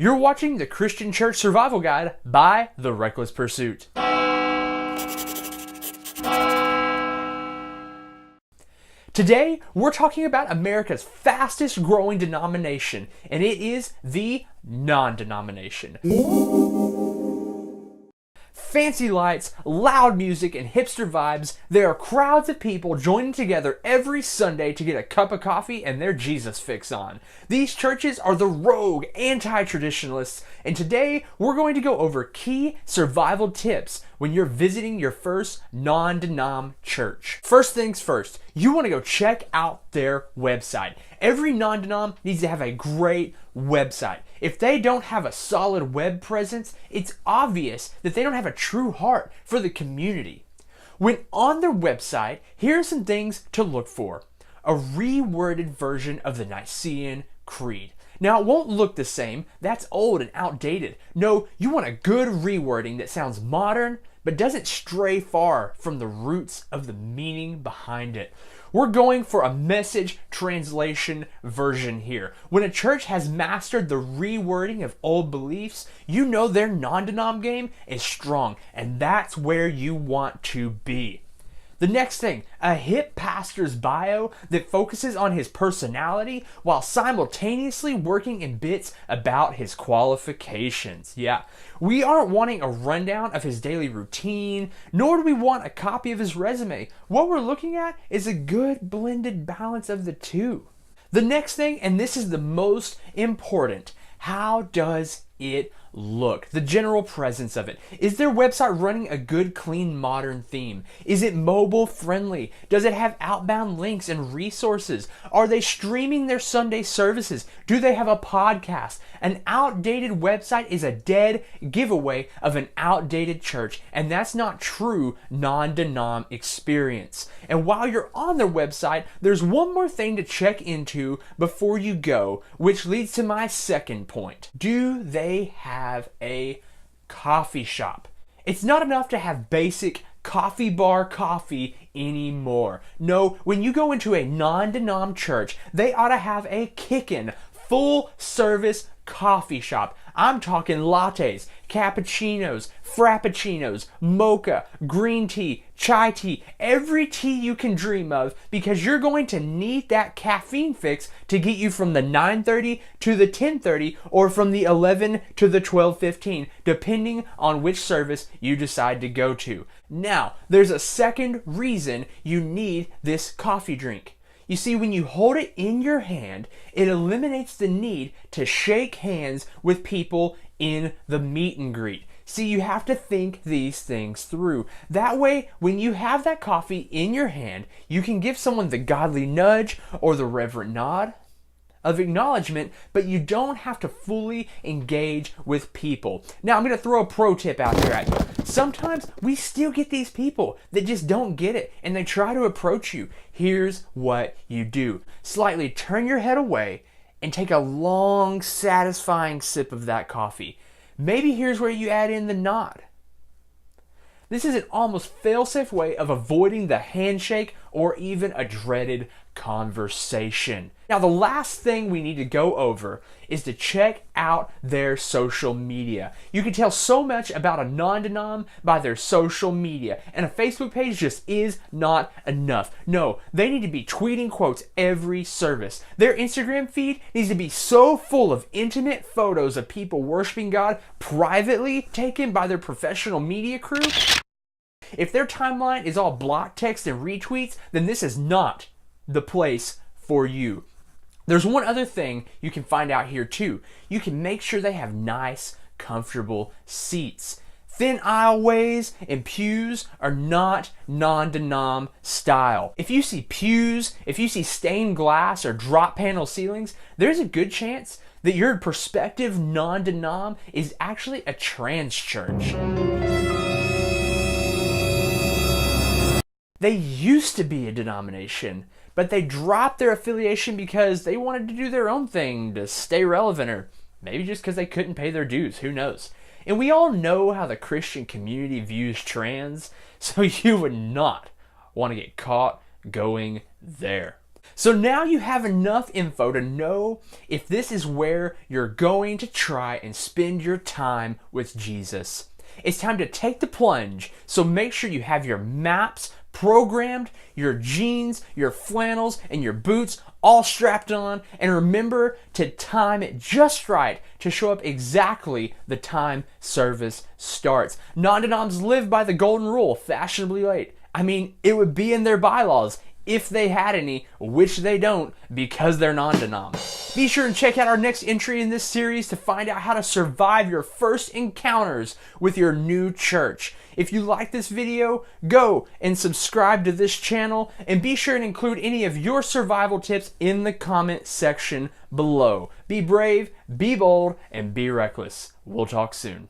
You're watching the Christian Church Survival Guide by The Reckless Pursuit. Today, we're talking about America's fastest growing denomination, and it is the non-denomination. Fancy lights, loud music, and hipster vibes, there are crowds of people joining together every Sunday to get a cup of coffee and their Jesus fix on. These churches are the rogue anti-traditionalists, and today we're going to go over key survival tips when you're visiting your first non-denom church. First things first, you want to go check out their website. Every non-denom needs to have a great website. If they don't have a solid web presence, it's obvious that they don't have a true heart for the community. When on their website, here are some things to look for. A reworded version of the Nicene Creed. Now, it won't look the same. That's old and outdated. No, you want a good rewording that sounds modern, but doesn't stray far from the roots of the meaning behind it. We're going for a message translation version here. When a church has mastered the rewording of old beliefs, you know their non-denom game is strong, and that's where you want to be. The next thing, a hip pastor's bio that focuses on his personality while simultaneously working in bits about his qualifications. Yeah, we aren't wanting a rundown of his daily routine, nor do we want a copy of his resume. What we're looking at is a good blended balance of the two. The next thing, and this is the most important, how does it look? The general presence of it. Is their website running a good, clean, modern theme? Is it mobile friendly? Does it have outbound links and resources? Are they streaming their Sunday services? Do they have a podcast? An outdated website is a dead giveaway of an outdated church, and that's not true non-denom experience. And while you're on their website, there's one more thing to check into before you go, which leads to my second point. Do they have a coffee shop? It's not enough to have basic coffee bar coffee anymore. No, when you go into a non-denom church, they ought to have a kickin' full service coffee shop. I'm talking lattes, cappuccinos, frappuccinos, mocha, green tea, chai tea, every tea you can dream of, because you're going to need that caffeine fix to get you from the 9:30 to the 10:30 or from the 11 to the 12:15, depending on which service you decide to go to. Now, there's a second reason you need this coffee drink. You see, when you hold it in your hand, it eliminates the need to shake hands with people in the meet and greet. See, you have to think these things through. That way, when you have that coffee in your hand, you can give someone the godly nudge or the reverent nod of acknowledgement, but you don't have to fully engage with people. Now, I'm going to throw a pro tip out there at you. Sometimes we still get these people that just don't get it, and they try to approach you. Here's what you do. Slightly turn your head away and take a long, satisfying sip of that coffee. Maybe here's where you add in the nod. This is an almost fail-safe way of avoiding the handshake or even a dreaded conversation. Now, the last thing we need to go over is to check out their social media. You can tell so much about a non-denom by their social media, and a Facebook page just is not enough. No, they need to be tweeting quotes every service. Their Instagram feed needs to be so full of intimate photos of people worshiping God privately taken by their professional media crew. If their timeline is all block text and retweets, then this is not the place for you. There's one other thing you can find out here too. You can make sure they have nice, comfortable seats. Thin aisleways and pews are not non-denom style. If you see pews, if you see stained glass or drop panel ceilings, there's a good chance that your prospective non-denom is actually a trans church. They used to be a denomination, but they dropped their affiliation because they wanted to do their own thing to stay relevant, or maybe just because they couldn't pay their dues, who knows. And we all know how the Christian community views trans, so you would not want to get caught going there. So now you have enough info to know if this is where you're going to try and spend your time with Jesus. It's time to take the plunge, so make sure you have your maps programmed, your jeans, your flannels, and your boots all strapped on, and remember to time it just right to show up exactly the time service starts. Non-denoms live by the golden rule, fashionably late. I mean, it would be in their bylaws if they had any, which they don't because they're non-denom. Be sure and check out our next entry in this series to find out how to survive your first encounters with your new church. If you like this video, go and subscribe to this channel, and be sure and include any of your survival tips in the comment section below. Be brave, be bold, and be reckless. We'll talk soon.